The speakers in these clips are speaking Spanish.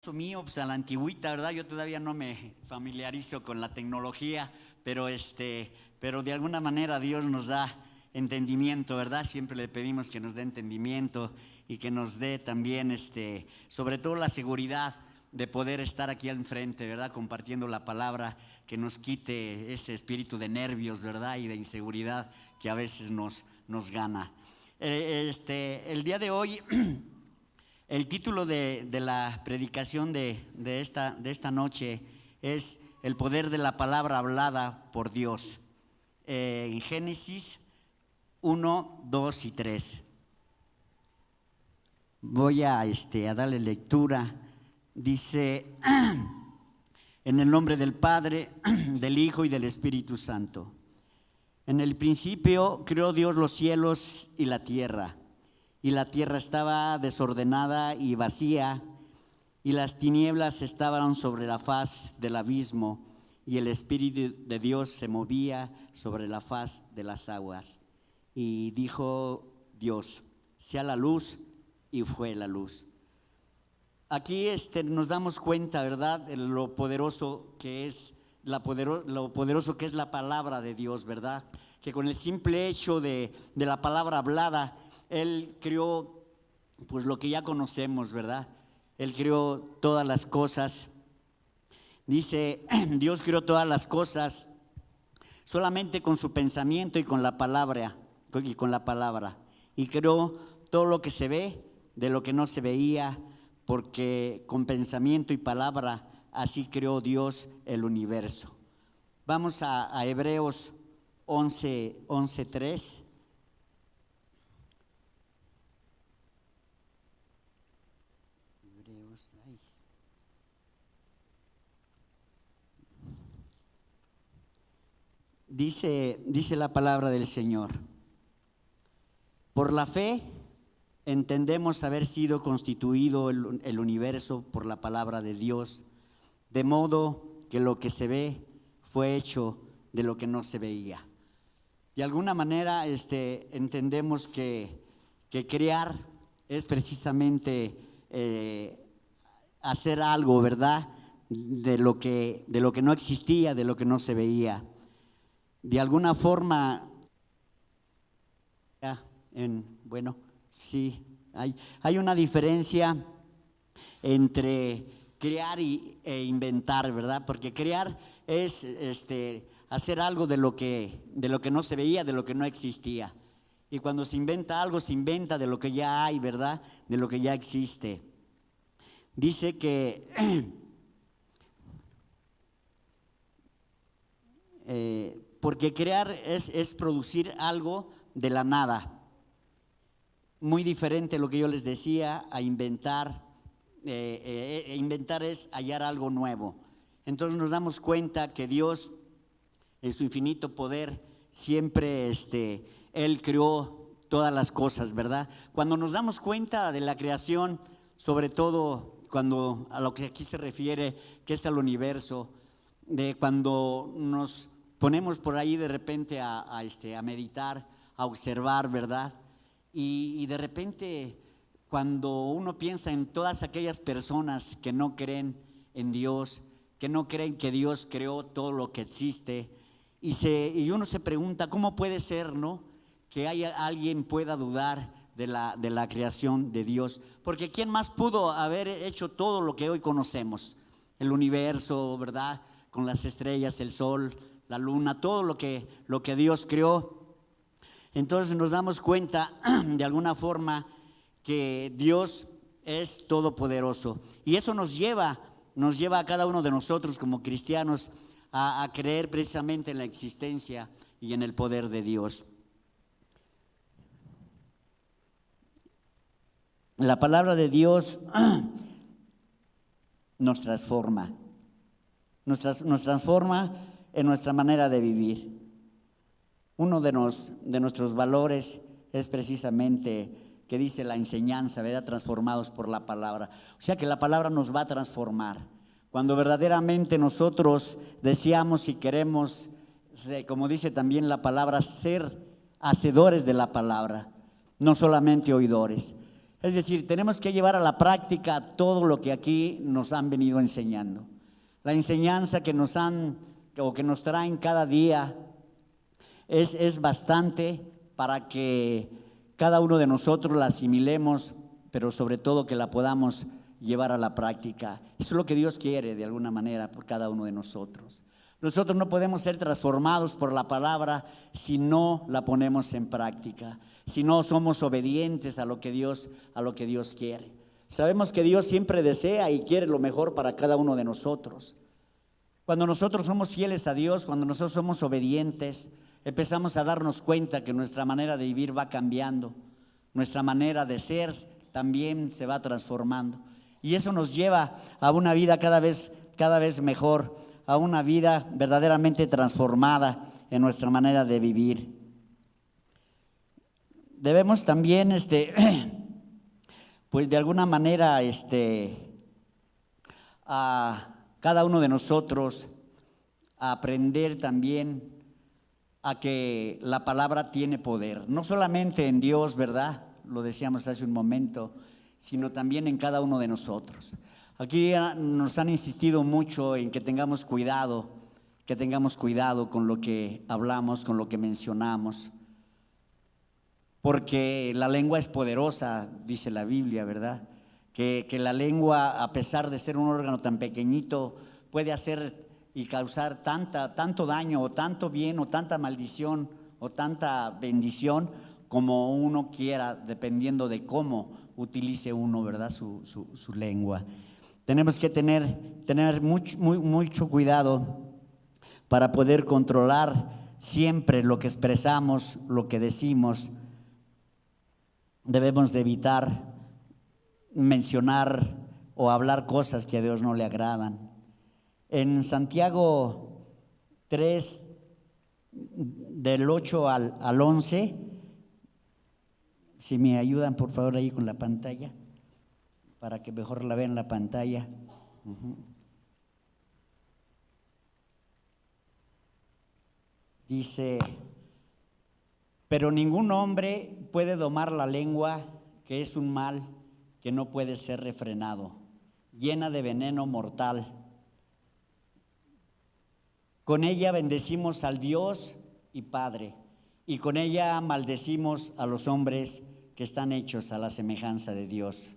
Mío, pues a la antigüita, ¿verdad? Yo todavía no me familiarizo con la tecnología, pero de alguna manera Dios nos da entendimiento, ¿verdad? Siempre le pedimos que nos dé entendimiento y que nos dé también, sobre todo la seguridad de poder estar aquí al frente, ¿verdad? Compartiendo la palabra, que nos quite ese espíritu de nervios, ¿verdad? Y de inseguridad que a veces nos gana. El día de hoy el título de la predicación de esta noche es el poder de la palabra hablada por Dios. En Génesis 1, 2 y 3. Voy a darle lectura. Dice: en el nombre del Padre, del Hijo y del Espíritu Santo. En el principio creó Dios los cielos y la tierra. Y la tierra estaba desordenada y vacía, y las tinieblas estaban sobre la faz del abismo, y el Espíritu de Dios se movía sobre la faz de las aguas. Y dijo Dios: sea la luz, y fue la luz. Aquí nos damos cuenta, ¿verdad?, de lo poderoso que es lo poderoso que es la palabra de Dios, ¿verdad? Que con el simple hecho de la palabra hablada, Él creó pues lo que ya conocemos, ¿verdad? Él creó todas las cosas. Dice, Dios creó todas las cosas solamente con su pensamiento y con la palabra. Y creó todo lo que se ve de lo que no se veía, porque con pensamiento y palabra así creó Dios el universo. Vamos a Hebreos 11:3. Dice la palabra del Señor: por la fe entendemos haber sido constituido el universo por la palabra de Dios, de modo que lo que se ve fue hecho de lo que no se veía. De alguna manera entendemos que crear es precisamente hacer algo, ¿verdad?, de lo que no existía, de lo que no se veía. De alguna forma, sí, hay una diferencia entre crear e inventar, ¿verdad? Porque crear es hacer algo de lo que no se veía, de lo que no existía. Y cuando se inventa algo, se inventa de lo que ya hay, ¿verdad?, de lo que ya existe. Dice que porque crear es producir algo de la nada. Muy diferente a lo que yo les decía a inventar. Inventar es hallar algo nuevo. Entonces nos damos cuenta que Dios, en su infinito poder, siempre Él creó todas las cosas, ¿verdad? Cuando nos damos cuenta de la creación, sobre todo cuando a lo que aquí se refiere, que es al universo, de cuando nos ponemos por ahí de repente a meditar, a observar, ¿verdad? Y de repente, cuando uno piensa en todas aquellas personas que no creen en Dios, que no creen que Dios creó todo lo que existe, y uno se pregunta, ¿cómo puede ser, no?, que alguien pueda dudar de la creación de Dios? Porque ¿quién más pudo haber hecho todo lo que hoy conocemos? El universo, ¿verdad?, con las estrellas, el sol, la luna, todo lo que Dios creó. Entonces nos damos cuenta de alguna forma que Dios es todopoderoso, y eso nos lleva a cada uno de nosotros como cristianos a creer precisamente en la existencia y en el poder de Dios. La palabra de Dios nos transforma en nuestra manera de vivir. Uno de nuestros valores es precisamente que dice la enseñanza, ¿verdad?, transformados por la palabra. O sea que la palabra nos va a transformar. Cuando verdaderamente nosotros deseamos y queremos, como dice también la palabra, ser hacedores de la palabra, no solamente oidores. Es decir, tenemos que llevar a la práctica todo lo que aquí nos han venido enseñando. La enseñanza que nos han o que nos traen cada día es bastante para que cada uno de nosotros la asimilemos, pero sobre todo que la podamos llevar a la práctica. Eso es lo que Dios quiere de alguna manera por cada uno de nosotros. Nosotros no podemos ser transformados por la palabra si no la ponemos en práctica, si no somos obedientes a lo que Dios quiere. Sabemos que Dios siempre desea y quiere lo mejor para cada uno de nosotros. Cuando nosotros somos fieles a Dios, cuando nosotros somos obedientes, empezamos a darnos cuenta que nuestra manera de vivir va cambiando, nuestra manera de ser también se va transformando. Y eso nos lleva a una vida cada vez mejor, a una vida verdaderamente transformada en nuestra manera de vivir. Debemos también, pues de alguna manera, a cada uno de nosotros aprender también a que la palabra tiene poder, no solamente en Dios, ¿verdad? Lo decíamos hace un momento, sino también en cada uno de nosotros. Aquí nos han insistido mucho en que tengamos cuidado con lo que hablamos, con lo que mencionamos, porque la lengua es poderosa, dice la Biblia, ¿verdad? Que la lengua, a pesar de ser un órgano tan pequeñito, puede hacer y causar tanto daño o tanto bien o tanta maldición o tanta bendición como uno quiera, dependiendo de cómo utilice uno, ¿verdad? Su lengua. Tenemos que tener mucho cuidado para poder controlar siempre lo que expresamos, lo que decimos. Debemos de evitar mencionar o hablar cosas que a Dios no le agradan. En Santiago 3, del 8 al 11, si me ayudan por favor ahí con la pantalla, para que mejor la vean en la pantalla. Dice: pero ningún hombre puede domar la lengua, que es un mal que no puede ser refrenado, llena de veneno mortal. Con ella bendecimos al Dios y Padre, y con ella maldecimos a los hombres que están hechos a la semejanza de Dios.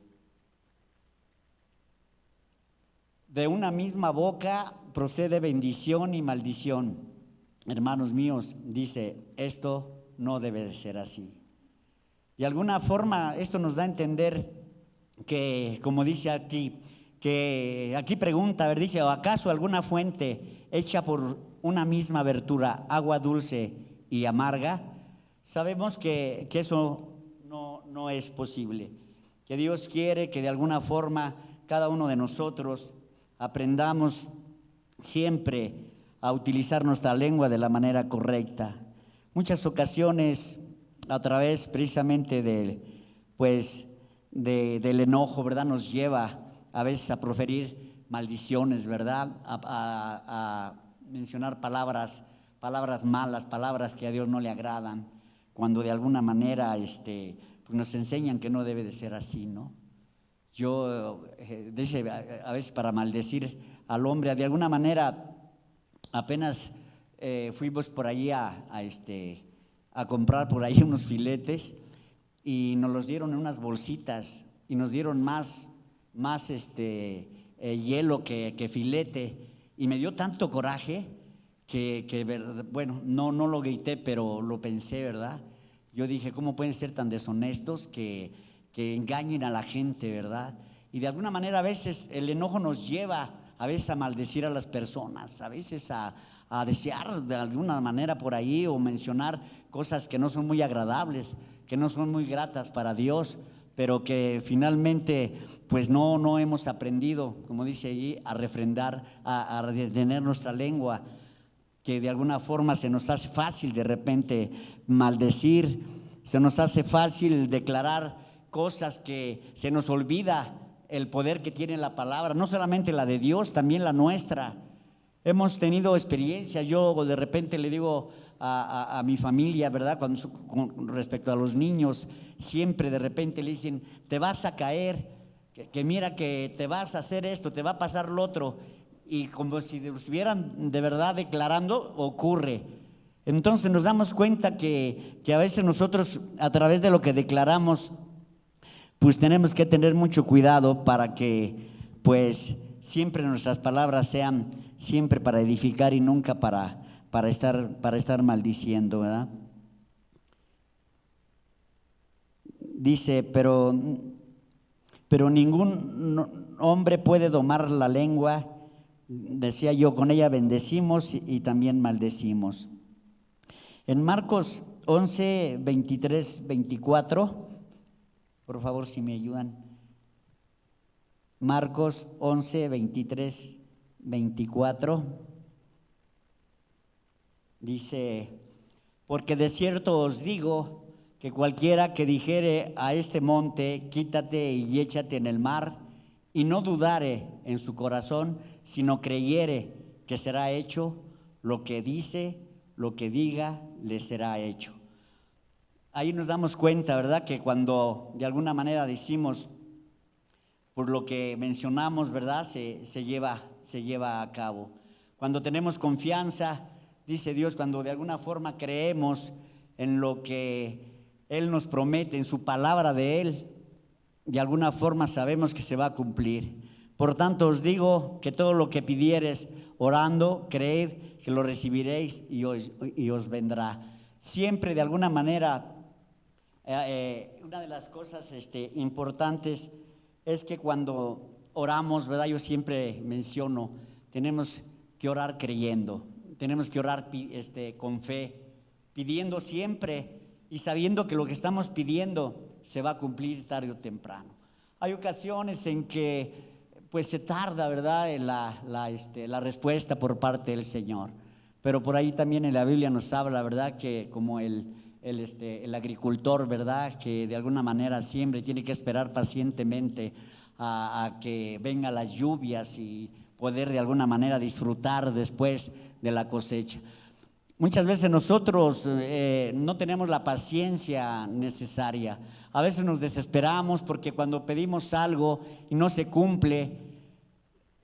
De una misma boca procede bendición y maldición. Hermanos míos, dice, esto no debe de ser así. De alguna forma esto nos da a entender que, como dice aquí, que aquí pregunta, a ver, dice, ¿o acaso alguna fuente hecha por una misma abertura, agua dulce y amarga? Sabemos que eso no es posible, que Dios quiere que de alguna forma cada uno de nosotros aprendamos siempre a utilizar nuestra lengua de la manera correcta. Muchas ocasiones, a través precisamente del enojo, ¿verdad?, nos lleva a veces a proferir maldiciones, ¿verdad?, a mencionar palabras malas, palabras que a Dios no le agradan, cuando de alguna manera pues nos enseñan que no debe de ser así, ¿no? Yo, dice, a veces para maldecir al hombre, de alguna manera, apenas fuimos por allí a comprar por ahí unos filetes y nos los dieron en unas bolsitas y nos dieron más hielo que filete, y me dio tanto coraje que bueno, no lo grité, pero lo pensé, ¿verdad? Yo dije, ¿cómo pueden ser tan deshonestos que engañen a la gente, ¿verdad? Y de alguna manera a veces el enojo nos lleva a veces a maldecir a las personas, a veces a desear de alguna manera por ahí o mencionar cosas que no son muy agradables, que no son muy gratas para Dios, pero que finalmente pues no hemos aprendido, como dice allí, a refrendar, a detener nuestra lengua, que de alguna forma se nos hace fácil de repente maldecir, se nos hace fácil declarar cosas que se nos olvida el poder que tiene la palabra, no solamente la de Dios, también la nuestra. Hemos tenido experiencia. Yo de repente le digo a mi familia, ¿verdad? Con respecto a los niños, siempre de repente le dicen, te vas a caer, que mira que te vas a hacer esto, te va a pasar lo otro, y como si lo estuvieran de verdad declarando, ocurre. Entonces nos damos cuenta que a veces nosotros, a través de lo que declaramos, pues tenemos que tener mucho cuidado para que pues siempre nuestras palabras sean siempre para edificar y nunca para estar maldiciendo, ¿verdad? Dice, pero ningún hombre puede domar la lengua, decía yo, con ella bendecimos y también maldecimos. En Marcos 11, 23, 24, por favor, si me ayudan. Marcos 11, 23, 24. Dice, porque de cierto os digo que cualquiera que dijere a este monte, quítate y échate en el mar, y no dudare en su corazón, sino creyere que será hecho lo que dice, lo que diga, le será hecho. Ahí nos damos cuenta, ¿verdad?, que cuando de alguna manera decimos, por lo que mencionamos, ¿verdad?, se lleva a cabo. Cuando tenemos confianza, dice Dios, cuando de alguna forma creemos en lo que Él nos promete, en su palabra de Él, de alguna forma sabemos que se va a cumplir. Por tanto os digo que todo lo que pidiereis orando, creed que lo recibiréis y os vendrá. Siempre de alguna manera, una de las cosas importantes es que cuando oramos, ¿verdad?, yo siempre menciono, tenemos que orar creyendo, tenemos que orar con fe, pidiendo siempre y sabiendo que lo que estamos pidiendo se va a cumplir tarde o temprano. Hay ocasiones en que pues se tarda, ¿verdad?, la respuesta por parte del Señor, pero por ahí también en la Biblia nos habla, ¿verdad?, que como el agricultor, ¿verdad?, que de alguna manera siempre tiene que esperar pacientemente a que vengan las lluvias y poder de alguna manera disfrutar después de la cosecha. Muchas veces nosotros no tenemos la paciencia necesaria. A veces nos desesperamos porque cuando pedimos algo y no se cumple,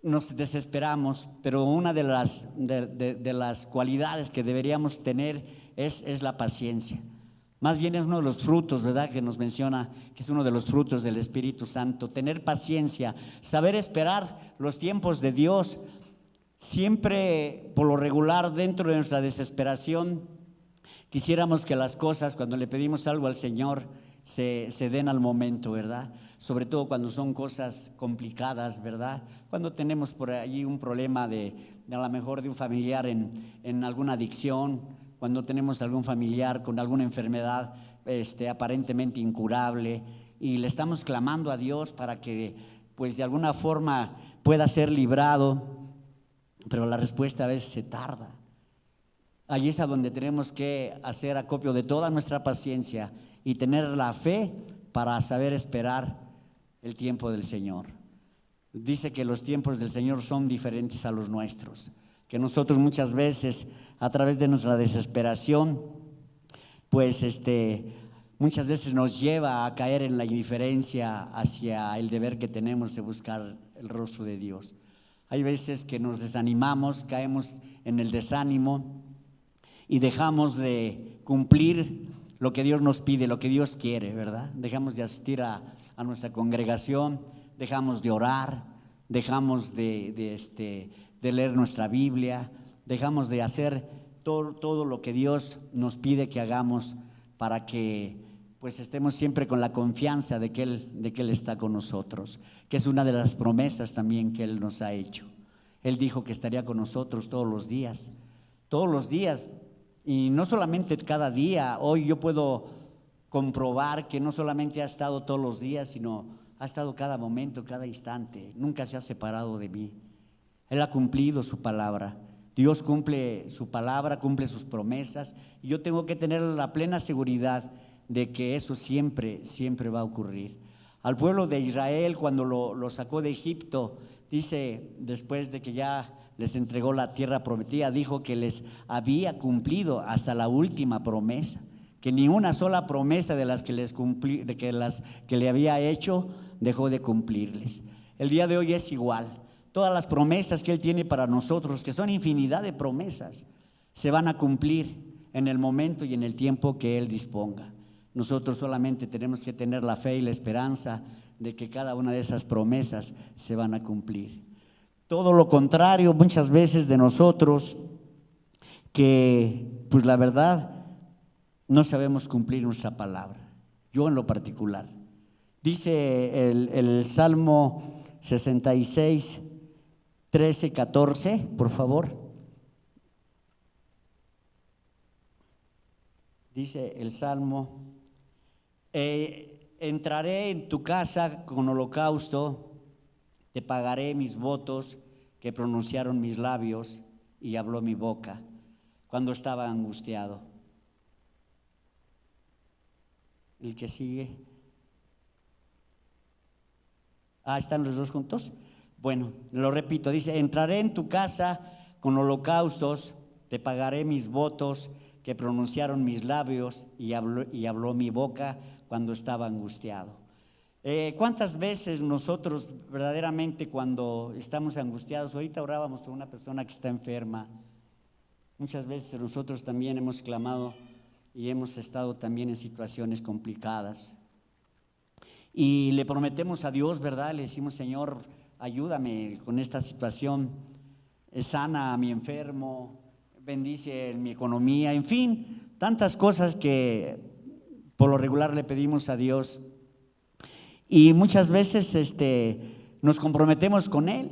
nos desesperamos, pero una de las cualidades que deberíamos tener es la paciencia. Más bien es uno de los frutos, ¿verdad?, que nos menciona, que es uno de los frutos del Espíritu Santo. Tener paciencia, saber esperar los tiempos de Dios. Siempre, por lo regular, dentro de nuestra desesperación, quisiéramos que las cosas, cuando le pedimos algo al Señor, se den al momento, ¿verdad? Sobre todo cuando son cosas complicadas, ¿verdad? Cuando tenemos por allí un problema a lo mejor de un familiar en alguna adicción, cuando tenemos algún familiar con alguna enfermedad aparentemente incurable y le estamos clamando a Dios para que pues de alguna forma pueda ser librado, pero la respuesta a veces se tarda. Allí es a donde tenemos que hacer acopio de toda nuestra paciencia y tener la fe para saber esperar el tiempo del Señor. Dice que los tiempos del Señor son diferentes a los nuestros, que nosotros muchas veces a través de nuestra desesperación pues muchas veces nos lleva a caer en la indiferencia hacia el deber que tenemos de buscar el rostro de Dios. Hay veces que nos desanimamos, caemos en el desánimo y dejamos de cumplir lo que Dios nos pide, lo que Dios quiere, ¿verdad? Dejamos de asistir a nuestra congregación, dejamos de orar, dejamos de leer nuestra Biblia, dejamos de hacer todo lo que Dios nos pide que hagamos para que pues estemos siempre con la confianza de que Él está con nosotros, que es una de las promesas también que Él nos ha hecho. Él dijo que estaría con nosotros todos los días, y no solamente cada día. Hoy yo puedo comprobar que no solamente ha estado todos los días, sino ha estado cada momento, cada instante, nunca se ha separado de mí. Él ha cumplido su palabra. Dios cumple su palabra, cumple sus promesas, y yo tengo que tener la plena seguridad de que eso siempre va a ocurrir. Al pueblo de Israel, cuando lo sacó de Egipto, dice, después de que ya les entregó la tierra prometida, dijo que les había cumplido hasta la última promesa, que ni una sola promesa de las que le había hecho dejó de cumplirles. El día de hoy es igual. Todas las promesas que Él tiene para nosotros, que son infinidad de promesas, se van a cumplir en el momento y en el tiempo que Él disponga. Nosotros solamente tenemos que tener la fe y la esperanza de que cada una de esas promesas se van a cumplir. Todo lo contrario muchas veces de nosotros, que pues la verdad no sabemos cumplir nuestra palabra. Yo en lo particular. Dice el Salmo 66, 13, 14, por favor. Dice el Salmo: entraré en tu casa con holocausto, te pagaré mis votos que pronunciaron mis labios y habló mi boca cuando estaba angustiado. El que sigue. ¿Están los dos juntos? Bueno, lo repito, dice: entraré en tu casa con holocaustos, te pagaré mis votos que pronunciaron mis labios y habló mi boca cuando estaba angustiado. ¿Cuántas veces nosotros verdaderamente cuando estamos angustiados? Ahorita orábamos por una persona que está enferma. Muchas veces nosotros también hemos clamado y hemos estado también en situaciones complicadas. Y le prometemos a Dios, ¿verdad? Le decimos: Señor, ayúdame con esta situación, sana a mi enfermo, bendice mi economía, en fin, tantas cosas que por lo regular le pedimos a Dios. Y muchas veces nos comprometemos con Él,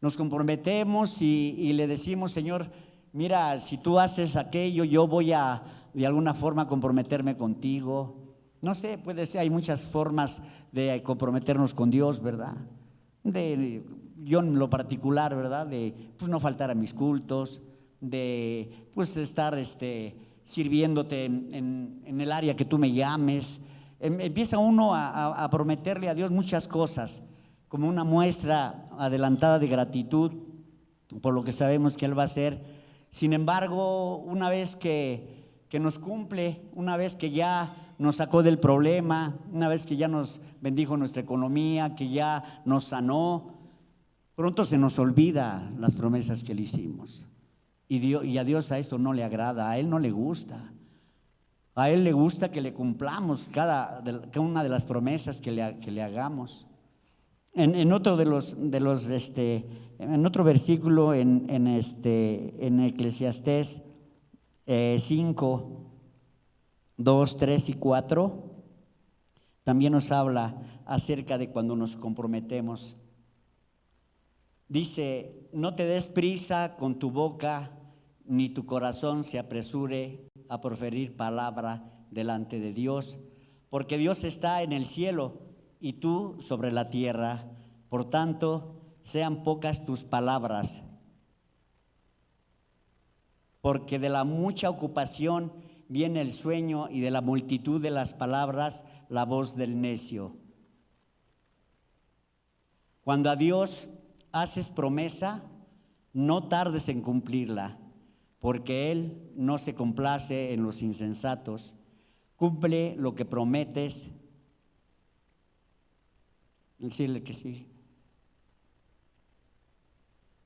nos comprometemos y le decimos: Señor, mira, si tú haces aquello, yo voy a de alguna forma comprometerme contigo. No sé, puede ser, hay muchas formas de comprometernos con Dios, ¿verdad? Yo en lo particular, ¿verdad? De pues no faltar a mis cultos, de pues estar sirviéndote en el área que tú me llames. Empieza uno a prometerle a Dios muchas cosas como una muestra adelantada de gratitud por lo que sabemos que Él va a hacer. Sin embargo, una vez que nos cumple, una vez que ya nos sacó del problema, una vez que ya nos bendijo nuestra economía, que ya nos sanó, pronto se nos olvida las promesas que le hicimos. Y a Dios a eso no le agrada, a Él no le gusta. A Él le gusta que le cumplamos cada una de las promesas que le hagamos. En otro en otro versículo en Eclesiastés 5, 2, 3 y 4 también nos habla acerca de cuando nos comprometemos. Dice: no te des prisa con tu boca, ni tu corazón se apresure a proferir palabra delante de Dios, porque Dios está en el cielo y tú sobre la tierra. Por tanto, sean pocas tus palabras, porque de la mucha ocupación viene el sueño, y de la multitud de las palabras la voz del necio. Cuando a Dios haces promesa, no tardes en cumplirla, porque Él no se complace en los insensatos. Cumple lo que prometes. Decirle que sí.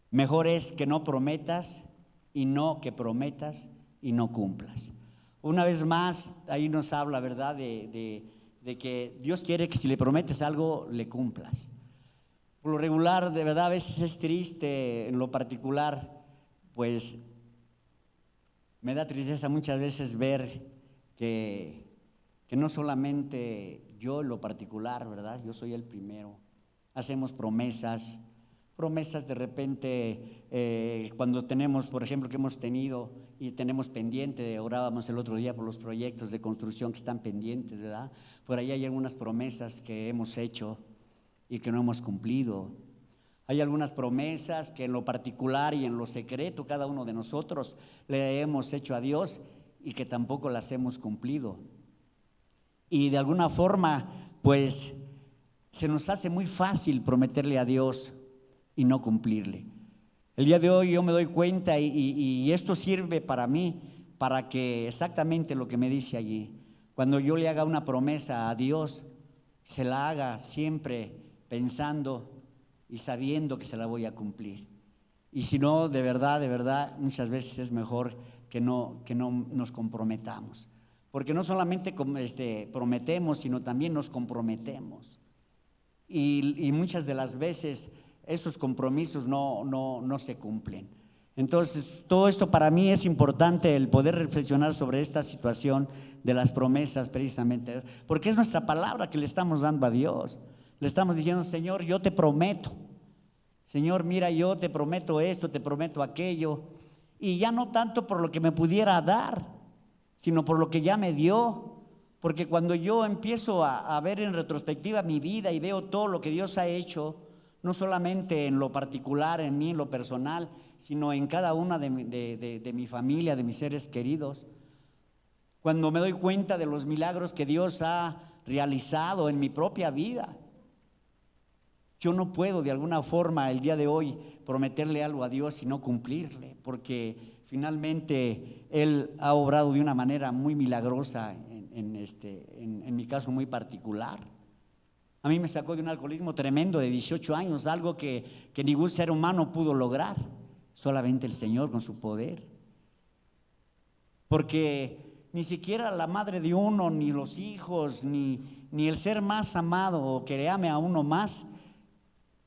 Mejor es que no prometas y no que prometas y no cumplas. Una vez más, ahí nos habla, ¿verdad?, de que Dios quiere que si le prometes algo, le cumplas. Por lo regular, de verdad, a veces es triste, en lo particular, pues me da tristeza muchas veces ver que no solamente yo en lo particular, ¿verdad?, yo soy el primero, hacemos promesas de repente, cuando tenemos, por ejemplo, que hemos tenido y tenemos pendiente, orábamos el otro día por los proyectos de construcción que están pendientes, ¿verdad? Por ahí hay algunas promesas que hemos hecho y que no hemos cumplido. Hay algunas promesas que en lo particular y en lo secreto cada uno de nosotros le hemos hecho a Dios y que tampoco las hemos cumplido. Y de alguna forma, pues, se nos hace muy fácil prometerle a Dios y no cumplirle. El día de hoy yo me doy cuenta y esto sirve para mí, para que exactamente lo que me dice allí, cuando yo le haga una promesa a Dios, se la haga siempre pensando y sabiendo que se la voy a cumplir. Y si no, de verdad, muchas veces es mejor que no nos comprometamos. Porque no solamente prometemos, sino también nos comprometemos. Y muchas de las veces esos compromisos no se cumplen. Entonces, todo esto para mí es importante, el poder reflexionar sobre esta situación de las promesas precisamente, porque es nuestra palabra que le estamos dando a Dios. Le estamos diciendo: Señor, yo te prometo. Señor, mira, yo te prometo esto, te prometo aquello. Y ya no tanto por lo que me pudiera dar, sino por lo que ya me dio. Porque cuando yo empiezo a ver en retrospectiva mi vida y veo todo lo que Dios ha hecho, no solamente en lo particular, en mí, en lo personal, sino en cada una de mi familia, de mis seres queridos. Cuando me doy cuenta de los milagros que Dios ha realizado en mi propia vida, yo no puedo de alguna forma el día de hoy prometerle algo a Dios y no cumplirle, porque finalmente Él ha obrado de una manera muy milagrosa en mi caso muy particular. A mí me sacó de un alcoholismo tremendo de 18 años, algo que ningún ser humano pudo lograr, solamente el Señor con su poder. Porque ni siquiera la madre de uno, ni los hijos, ni el ser más amado o que le ame a uno más,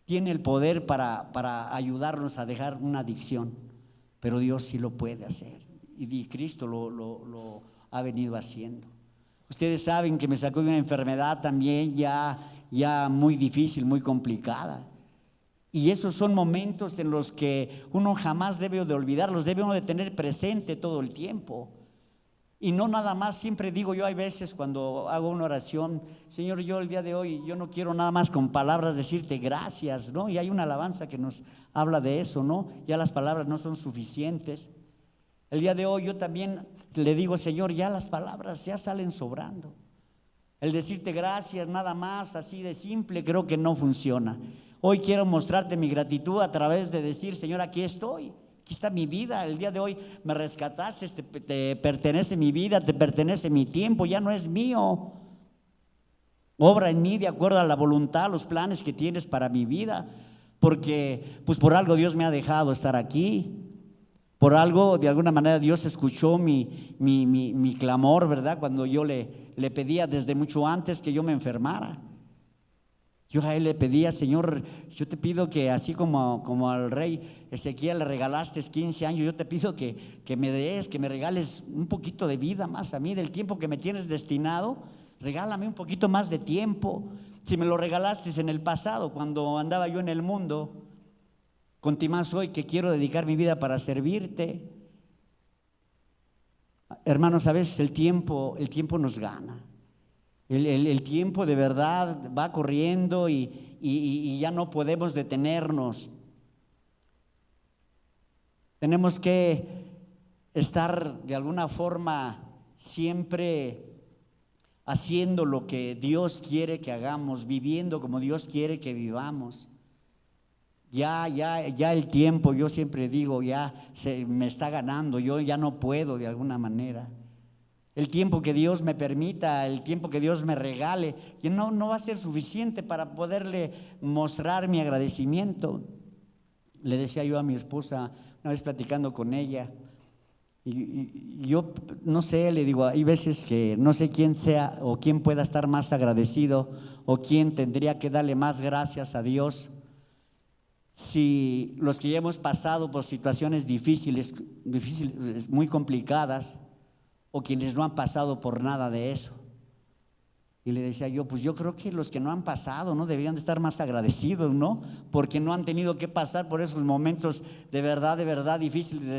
tiene el poder para ayudarnos a dejar una adicción, pero Dios sí lo puede hacer y Cristo lo ha venido haciendo. Ustedes saben que me sacó de una enfermedad también ya muy difícil, muy complicada, y esos son momentos en los que uno jamás debe de olvidarlos, debe uno de tener presente todo el tiempo. Y no nada más, siempre digo yo, hay veces cuando hago una oración: Señor, yo el día de hoy, yo no quiero nada más con palabras decirte gracias, ¿no? Y hay una alabanza que nos habla de eso, ¿no? Ya las palabras no son suficientes. El día de hoy yo también le digo: Señor, ya las palabras ya salen sobrando. El decirte gracias nada más así de simple creo que no funciona. Hoy quiero mostrarte mi gratitud a través de decir: Señor, aquí estoy. Aquí está mi vida, el día de hoy me rescataste, te pertenece mi vida, te pertenece mi tiempo, ya no es mío. Obra en mí de acuerdo a la voluntad, los planes que tienes para mi vida, porque pues por algo Dios me ha dejado estar aquí, por algo de alguna manera Dios escuchó mi clamor, ¿verdad? Cuando yo le pedía desde mucho antes que yo me enfermara. Yo a Él le pedía: Señor, yo te pido que así como al rey Ezequiel le regalaste 15 años, yo te pido que me regales un poquito de vida más a mí, del tiempo que me tienes destinado, regálame un poquito más de tiempo. Si me lo regalaste en el pasado, cuando andaba yo en el mundo, conti más hoy que quiero dedicar mi vida para servirte. Hermanos, a veces el tiempo nos gana. El tiempo de verdad va corriendo y ya no podemos detenernos. Tenemos que estar de alguna forma siempre haciendo lo que Dios quiere que hagamos, viviendo como Dios quiere que vivamos. Ya el tiempo, yo siempre digo, ya me está ganando, yo ya no puedo de alguna manera. El tiempo que Dios me permita, el tiempo que Dios me regale, y no va a ser suficiente para poderle mostrar mi agradecimiento. Le decía yo a mi esposa, una vez platicando con ella, y yo no sé, le digo, hay veces que no sé quién sea o quién pueda estar más agradecido o quién tendría que darle más gracias a Dios. Si los que ya hemos pasado por situaciones difíciles, muy complicadas, o quienes no han pasado por nada de eso. Y le decía yo, pues yo creo que los que no han pasado, ¿no? Deberían de estar más agradecidos, ¿no? Porque no han tenido que pasar por esos momentos de verdad difíciles de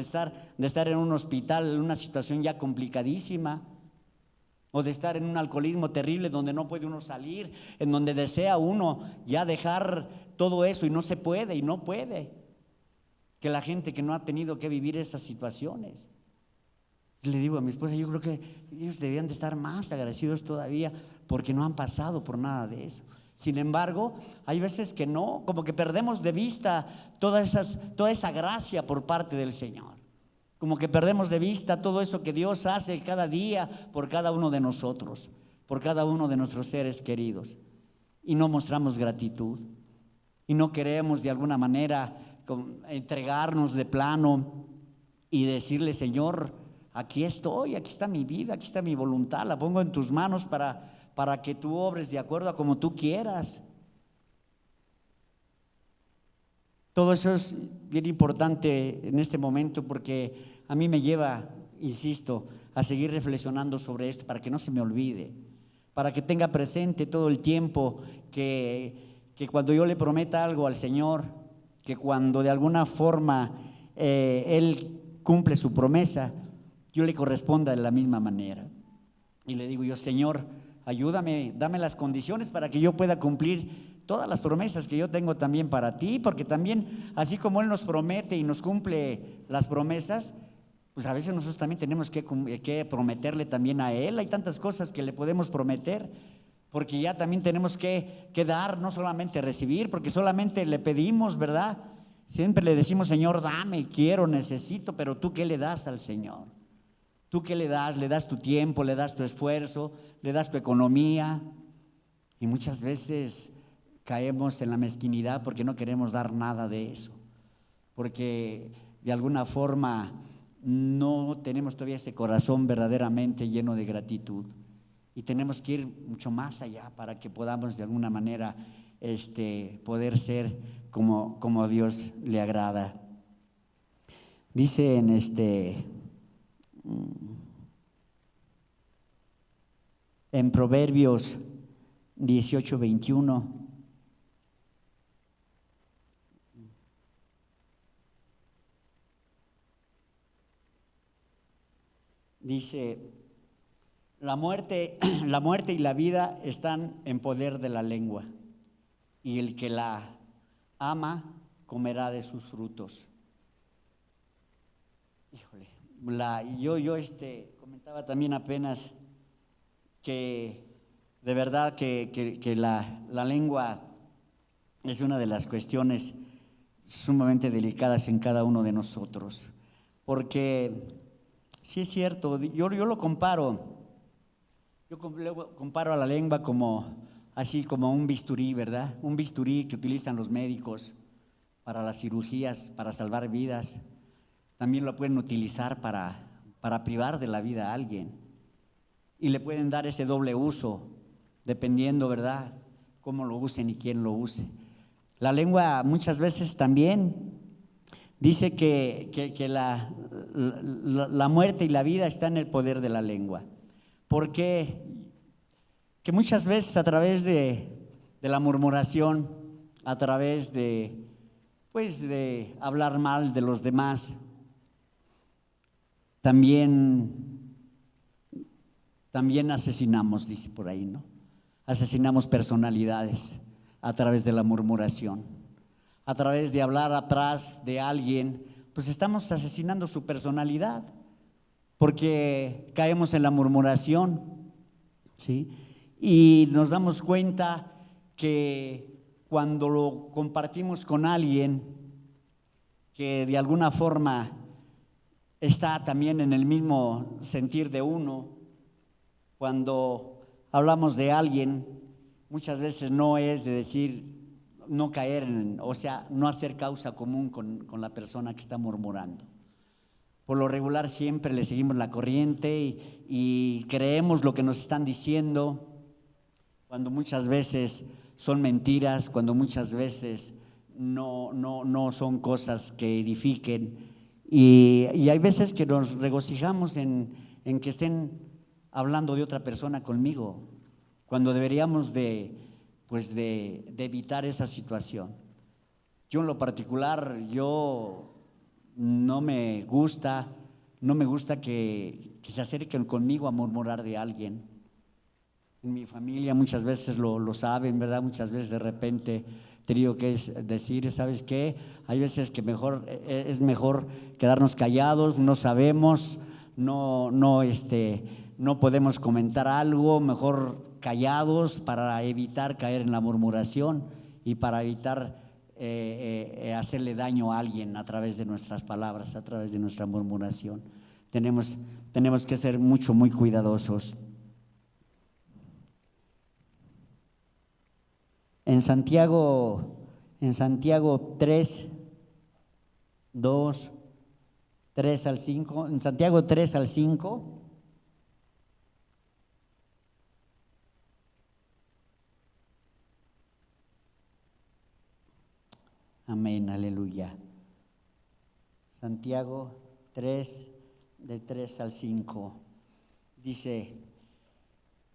estar en un hospital, en una situación ya complicadísima, o de estar en un alcoholismo terrible donde no puede uno salir, en donde desea uno ya dejar todo eso y no se puede y no puede. Que la gente que no ha tenido que vivir esas situaciones. Le digo a mi esposa, yo creo que ellos deberían de estar más agradecidos todavía porque no han pasado por nada de eso. Sin embargo, hay veces que no, como que perdemos de vista toda esa gracia por parte del Señor. Como que perdemos de vista todo eso que Dios hace cada día por cada uno de nosotros, por cada uno de nuestros seres queridos. Y no mostramos gratitud. Y no queremos de alguna manera entregarnos de plano y decirle: Señor, aquí estoy, aquí está mi vida, aquí está mi voluntad, la pongo en tus manos para que tú obres de acuerdo a como tú quieras. Todo eso es bien importante en este momento, porque a mí me lleva, insisto, a seguir reflexionando sobre esto para que no se me olvide, para que tenga presente todo el tiempo que cuando yo le prometa algo al Señor, que cuando de alguna forma Él cumple su promesa, yo le corresponda de la misma manera. Y le digo yo: Señor, ayúdame, dame las condiciones para que yo pueda cumplir todas las promesas que yo tengo también para ti, porque también, así como Él nos promete y nos cumple las promesas, pues a veces nosotros también tenemos que prometerle también a Él. Hay tantas cosas que le podemos prometer, porque ya también tenemos que dar, no solamente recibir, porque solamente le pedimos, ¿verdad? Siempre le decimos: Señor, dame, quiero, necesito, pero ¿tú qué le das al Señor? ¿Tú qué le das? Le das tu tiempo, le das tu esfuerzo, le das tu economía. Y muchas veces caemos en la mezquinidad porque no queremos dar nada de eso, porque de alguna forma no tenemos todavía ese corazón verdaderamente lleno de gratitud, y tenemos que ir mucho más allá para que podamos de alguna manera poder ser como a Dios le agrada. Dice en Proverbios 18:21, dice: la muerte y la vida están en poder de la lengua, y el que la ama comerá de sus frutos. Híjole, yo comentaba también apenas que de verdad que la lengua es una de las cuestiones sumamente delicadas en cada uno de nosotros, porque sí es cierto, yo lo comparo. Yo comparo a la lengua así como un bisturí, ¿verdad? Un bisturí que utilizan los médicos para las cirugías, para salvar vidas. También lo pueden utilizar para privar de la vida a alguien. Y le pueden dar ese doble uso, dependiendo, ¿verdad?, cómo lo usen y quién lo use. La lengua muchas veces también dice que la muerte y la vida están en el poder de la lengua. Porque que muchas veces a través de la murmuración, a través de hablar mal de los demás, también asesinamos, dice por ahí, ¿no? Asesinamos personalidades a través de la murmuración, a través de hablar atrás de alguien, pues estamos asesinando su personalidad, porque caemos en la murmuración, ¿sí? Y nos damos cuenta que cuando lo compartimos con alguien que de alguna forma está también en el mismo sentir de uno, cuando hablamos de alguien, muchas veces no es de decir, no caer no hacer causa común con la persona que está murmurando. Por lo regular siempre le seguimos la corriente y creemos lo que nos están diciendo, cuando muchas veces son mentiras, cuando muchas veces no son cosas que edifiquen. Y hay veces que nos regocijamos en que estén hablando de otra persona conmigo, cuando deberíamos de evitar esa situación. Yo en lo particular, no me gusta que se acerquen conmigo a murmurar de alguien. En mi familia muchas veces lo saben, ¿verdad? Muchas veces de repente he tenido que decir, ¿sabes qué? Hay veces que es mejor quedarnos callados, no sabemos, no podemos comentar algo, mejor callados, para evitar caer en la murmuración y para evitar hacerle daño a alguien a través de nuestras palabras, a través de nuestra murmuración. Tenemos que ser muy cuidadosos. En Santiago 3, 2, 3 al 5, en Santiago 3 al 5. Amén, aleluya. Santiago 3, de 3 al 5. Dice: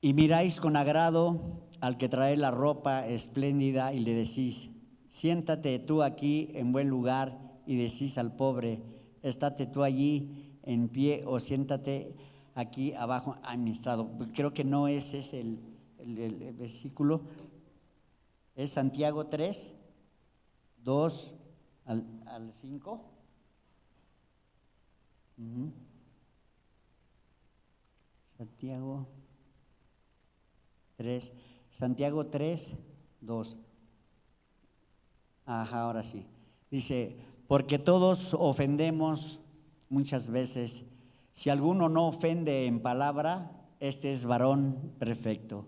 y miráis con agrado al que trae la ropa espléndida y le decís: siéntate tú aquí en buen lugar, y decís al pobre: estate tú allí en pie, o siéntate aquí abajo a mi estrado. Creo que no ese es el versículo. Es Santiago 3, 2 al 5. Santiago 3, 2. Ajá, ahora sí. Dice: porque todos ofendemos muchas veces. Si alguno no ofende en palabra, este es varón perfecto,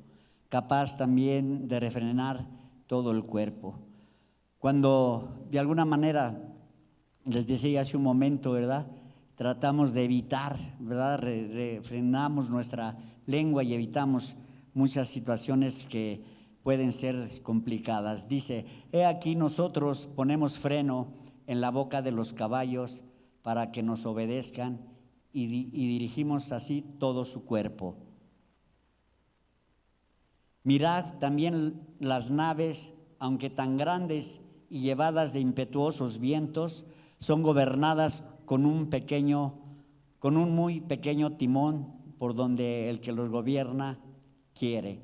capaz también de refrenar todo el cuerpo. Cuando de alguna manera, les decía hace un momento, ¿verdad?, tratamos de evitar, ¿verdad?, refrenamos nuestra lengua y evitamos muchas situaciones que pueden ser complicadas. Dice: he aquí nosotros ponemos freno en la boca de los caballos para que nos obedezcan, y dirigimos así todo su cuerpo. Mirad también las naves, aunque tan grandes y llevadas de impetuosos vientos, son gobernadas con un muy pequeño timón, por donde el que los gobierna quiere.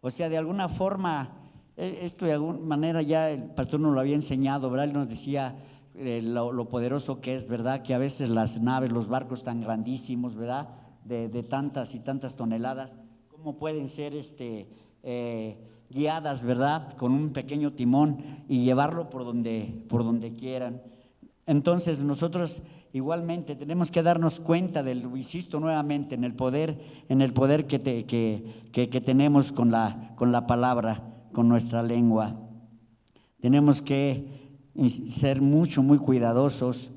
O sea, de alguna forma, esto de alguna manera ya el pastor nos lo había enseñado, ¿verdad? Él nos decía lo poderoso que es, ¿verdad?, que a veces las naves, los barcos tan grandísimos, ¿verdad?, de tantas y tantas toneladas, ¿cómo pueden ser guiadas, ¿verdad?, con un pequeño timón y llevarlo por donde quieran? Entonces nosotros igualmente tenemos que darnos cuenta insisto nuevamente, en el poder que tenemos con la palabra, con nuestra lengua. Tenemos que ser muy cuidadosos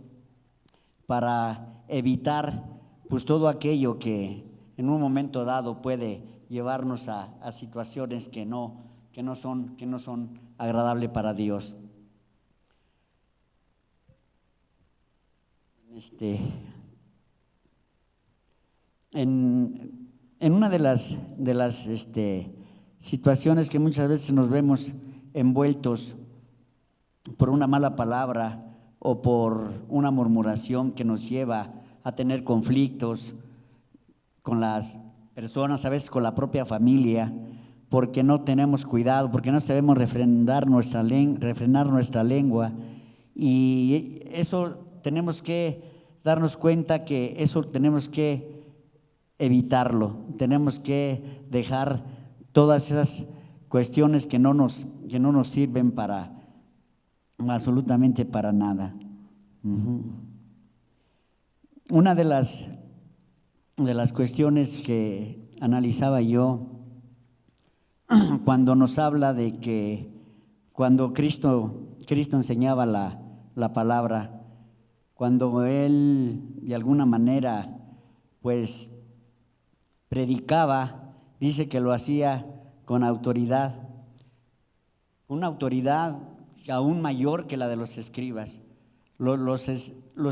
para evitar pues todo aquello que en un momento dado puede llevarnos a situaciones que no son agradables para Dios. En una de las situaciones que muchas veces nos vemos envueltos por una mala palabra o por una murmuración que nos lleva a tener conflictos con las personas, a veces con la propia familia, porque no tenemos cuidado, porque no sabemos refrenar nuestra lengua, y eso tenemos que darnos cuenta que eso tenemos que evitarlo. Tenemos que dejar todas esas cuestiones que no nos sirven para absolutamente para nada. Una de las cuestiones que analizaba yo cuando nos habla de que cuando Cristo enseñaba la palabra, cuando Él de alguna manera pues predicaba, dice que lo hacía con autoridad, una autoridad aún mayor que la de los escribas. Los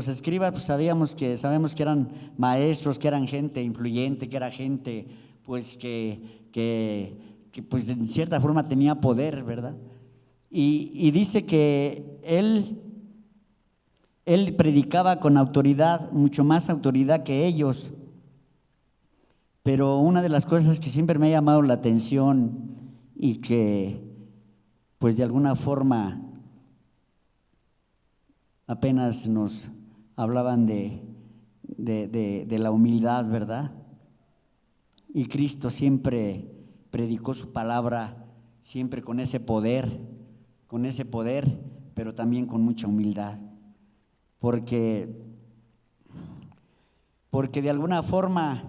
escribas pues sabemos que eran maestros, que eran gente influyente, que era gente pues que pues en cierta forma tenía poder, ¿verdad? Y dice que él predicaba con autoridad, mucho más autoridad que ellos. Pero una de las cosas que siempre me ha llamado la atención y que pues de alguna forma apenas nos hablaban de la humildad, ¿verdad? Y Cristo siempre predicó su palabra siempre con ese poder, pero también con mucha humildad, porque de alguna forma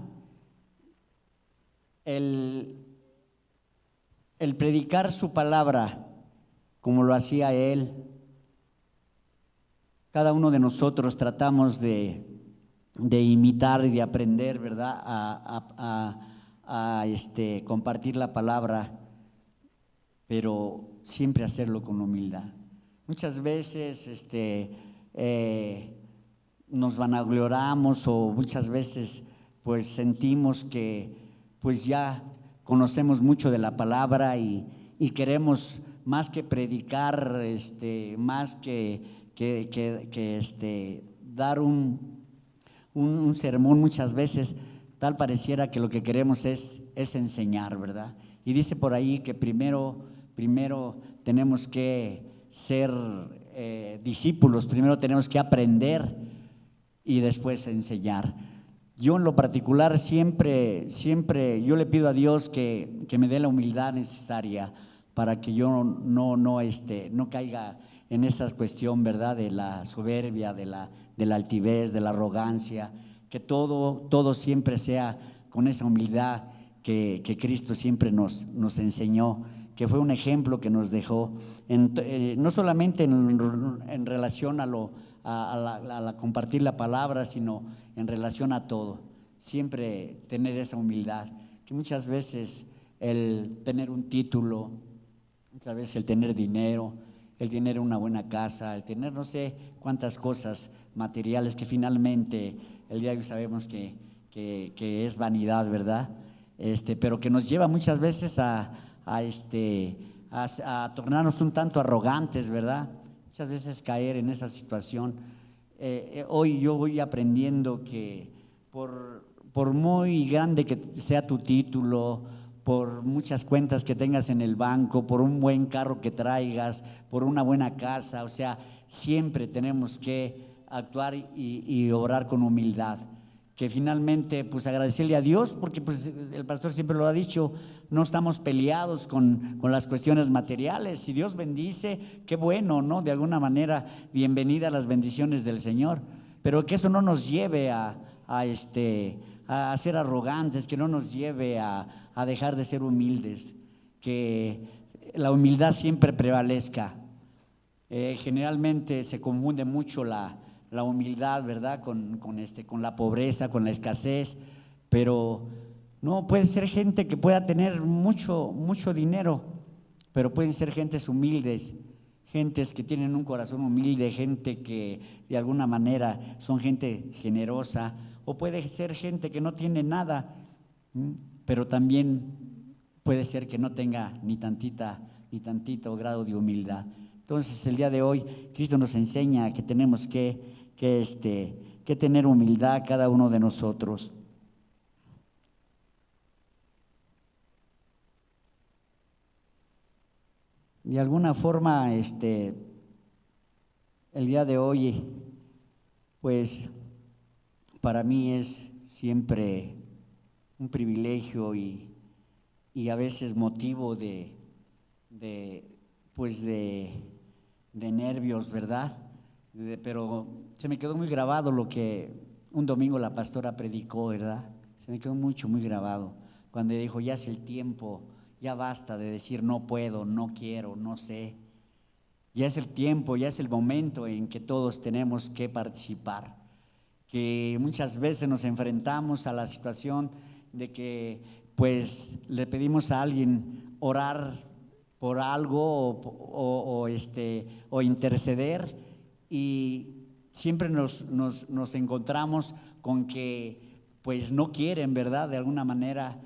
el predicar su palabra como lo hacía él, cada uno de nosotros tratamos de imitar y de aprender, ¿verdad? A compartir la palabra, pero siempre hacerlo con humildad. Muchas veces nos vanagloriamos, o muchas veces pues sentimos que pues ya conocemos mucho de la palabra y queremos más que predicar, más que dar un sermón, muchas veces tal pareciera que lo que queremos es enseñar, ¿verdad? Y dice por ahí que primero tenemos que ser discípulos, primero tenemos que aprender y después enseñar. Yo en lo particular siempre yo le pido a Dios que me dé la humildad necesaria para que yo no caiga en esa cuestión, ¿verdad?, de la soberbia, de la altivez, de la arrogancia, que todo siempre sea con esa humildad que Cristo siempre nos enseñó, que fue un ejemplo que nos dejó, no solamente en relación a compartir la palabra, sino en relación a todo. Siempre tener esa humildad, que muchas veces el tener un título, muchas veces el tener dinero, el tener una buena casa, el tener no sé cuántas cosas materiales que finalmente el día de hoy sabemos que es vanidad, ¿verdad? Pero que nos lleva muchas veces a tornarnos un tanto arrogantes, ¿verdad? Muchas veces caer en esa situación. Hoy yo voy aprendiendo que por muy grande que sea tu título, por muchas cuentas que tengas en el banco, por un buen carro que traigas, por una buena casa, o sea, siempre tenemos que actuar y obrar con humildad, que finalmente pues agradecerle a Dios, porque pues el pastor siempre lo ha dicho, no estamos peleados con las cuestiones materiales. Si Dios bendice, qué bueno, ¿no? De alguna manera, bienvenida a las bendiciones del Señor, pero que eso no nos lleve a ser arrogantes, que no nos lleve a dejar de ser humildes, que la humildad siempre prevalezca. Generalmente se confunde mucho la humildad, ¿verdad?, con la pobreza, con la escasez, pero no, puede ser gente que pueda tener mucho dinero, pero pueden ser gentes humildes, gentes que tienen un corazón humilde, gente que de alguna manera son gente generosa, o puede ser gente que no tiene nada, pero también puede ser que no tenga ni tantito grado de humildad. Entonces el día de hoy Cristo nos enseña que tenemos que tener humildad cada uno de nosotros. De alguna forma el día de hoy pues para mí es siempre un privilegio y a veces motivo de nervios, ¿verdad? Pero se me quedó muy grabado lo que un domingo la pastora predicó, ¿verdad? Se me quedó muy grabado, cuando dijo, ya es el tiempo, ya basta de decir no puedo, no quiero, no sé. Ya es el tiempo, ya es el momento en que todos tenemos que participar, que muchas veces nos enfrentamos a la situación de que pues le pedimos a alguien orar por algo o interceder, y siempre nos encontramos con que pues no quieren, ¿verdad?, de alguna manera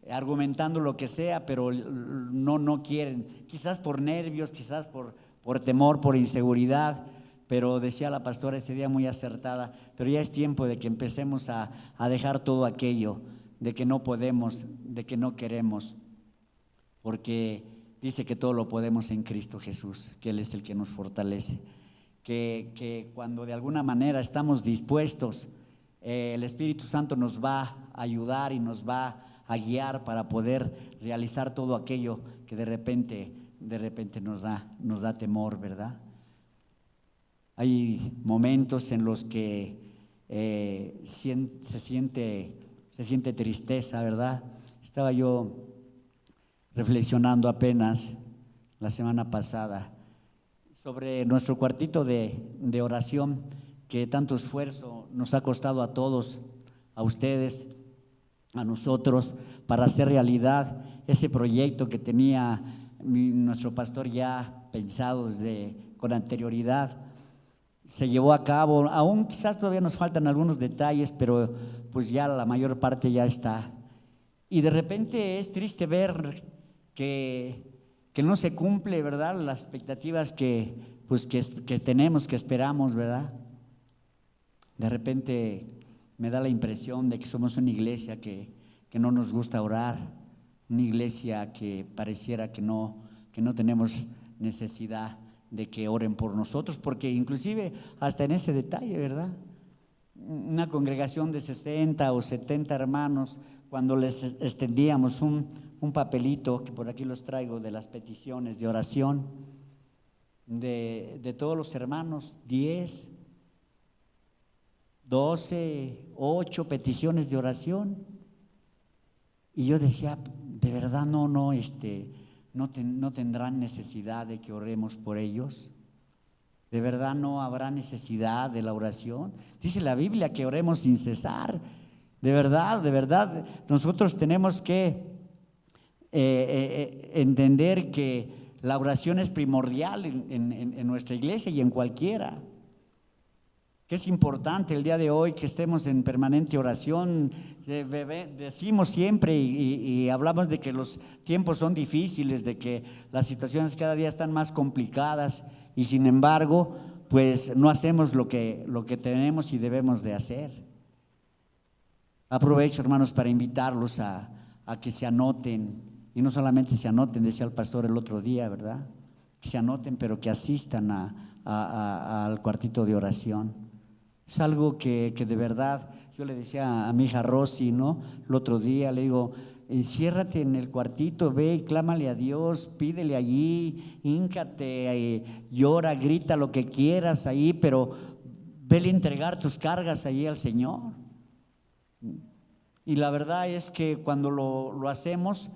argumentando lo que sea, pero no quieren, quizás por nervios, quizás por temor, por inseguridad. Pero decía la pastora ese día muy acertada, pero ya es tiempo de que empecemos a dejar todo aquello de que no podemos, de que no queremos, porque dice que todo lo podemos en Cristo Jesús, que Él es el que nos fortalece, que cuando de alguna manera estamos dispuestos, el Espíritu Santo nos va a ayudar y nos va a guiar para poder realizar todo aquello que de repente nos da temor, ¿verdad? Hay momentos en los que se siente tristeza, ¿verdad? Estaba yo reflexionando apenas la semana pasada sobre nuestro cuartito de oración, que tanto esfuerzo nos ha costado a todos, a ustedes, a nosotros, para hacer realidad ese proyecto que tenía nuestro pastor ya pensado con anterioridad. Se llevó a cabo, aún quizás todavía nos faltan algunos detalles, pero pues ya la mayor parte ya está. Y de repente es triste ver que no se cumple, ¿verdad?, las expectativas que tenemos, que esperamos, ¿verdad? De repente me da la impresión de que somos una iglesia que no nos gusta orar, una iglesia que pareciera que no tenemos necesidad de que oren por nosotros, porque inclusive hasta en ese detalle, ¿verdad? Una congregación de 60 o 70 hermanos, cuando les extendíamos un papelito, que por aquí los traigo, de las peticiones de oración de todos los hermanos, 10, 12, 8 peticiones de oración, y yo decía, de verdad no tendrán necesidad de que oremos por ellos. ¿De verdad no habrá necesidad de la oración? Dice la Biblia que oremos sin cesar. De verdad, nosotros tenemos que entender que la oración es primordial en nuestra iglesia y en cualquiera. Que es importante el día de hoy que estemos en permanente oración. Decimos siempre y hablamos de que los tiempos son difíciles, de que las situaciones cada día están más complicadas, y sin embargo pues no hacemos lo que tenemos y debemos de hacer. Aprovecho, hermanos, para invitarlos a que se anoten, y no solamente se anoten, decía el pastor el otro día, ¿verdad?, que se anoten, pero que asistan al cuartito de oración. Es algo que de verdad, yo le decía a mi hija Rosy, ¿no?, el otro día, le digo, enciérrate en el cuartito, ve y clámale a Dios, pídele allí, híncate, llora, grita lo que quieras ahí, pero vele a entregar tus cargas allí al Señor. Y la verdad es que cuando lo hacemos,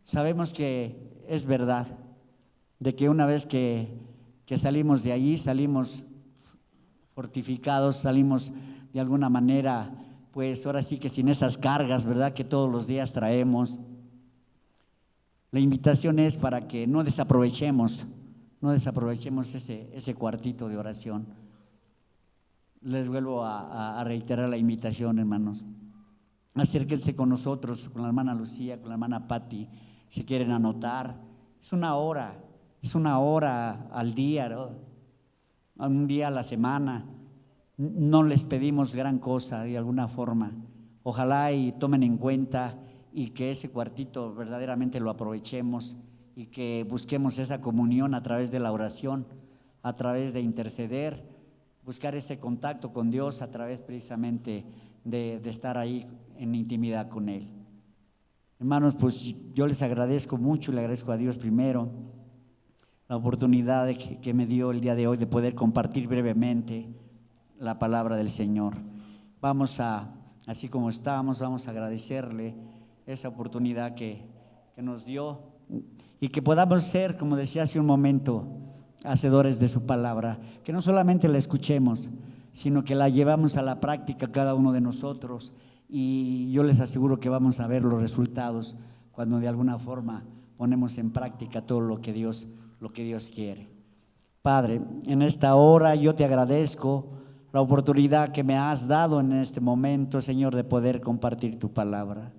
sabemos que es verdad, de que una vez que salimos de allí, salimos fortificados, salimos de alguna manera, pues ahora sí que sin esas cargas, ¿verdad?, que todos los días traemos. La invitación es para que no desaprovechemos ese cuartito de oración. Les vuelvo a reiterar la invitación, hermanos. Acérquense con nosotros, con la hermana Lucía, con la hermana Patti, si quieren anotar. Es una hora al día, ¿no?, un día a la semana. No les pedimos gran cosa de alguna forma. Ojalá y tomen en cuenta y que ese cuartito verdaderamente lo aprovechemos y que busquemos esa comunión a través de la oración, a través de interceder, buscar ese contacto con Dios a través precisamente de estar ahí en intimidad con Él. Hermanos, pues yo les agradezco mucho, le agradezco a Dios primero la oportunidad que me dio el día de hoy de poder compartir brevemente la palabra del Señor. Así como estamos, vamos a agradecerle esa oportunidad que nos dio, y que podamos ser, como decía hace un momento, hacedores de su palabra, que no solamente la escuchemos, sino que la llevamos a la práctica cada uno de nosotros, y yo les aseguro que vamos a ver los resultados cuando de alguna forma ponemos en práctica todo lo que Dios quiere. Padre, en esta hora yo te agradezco la oportunidad que me has dado en este momento, Señor, de poder compartir tu palabra.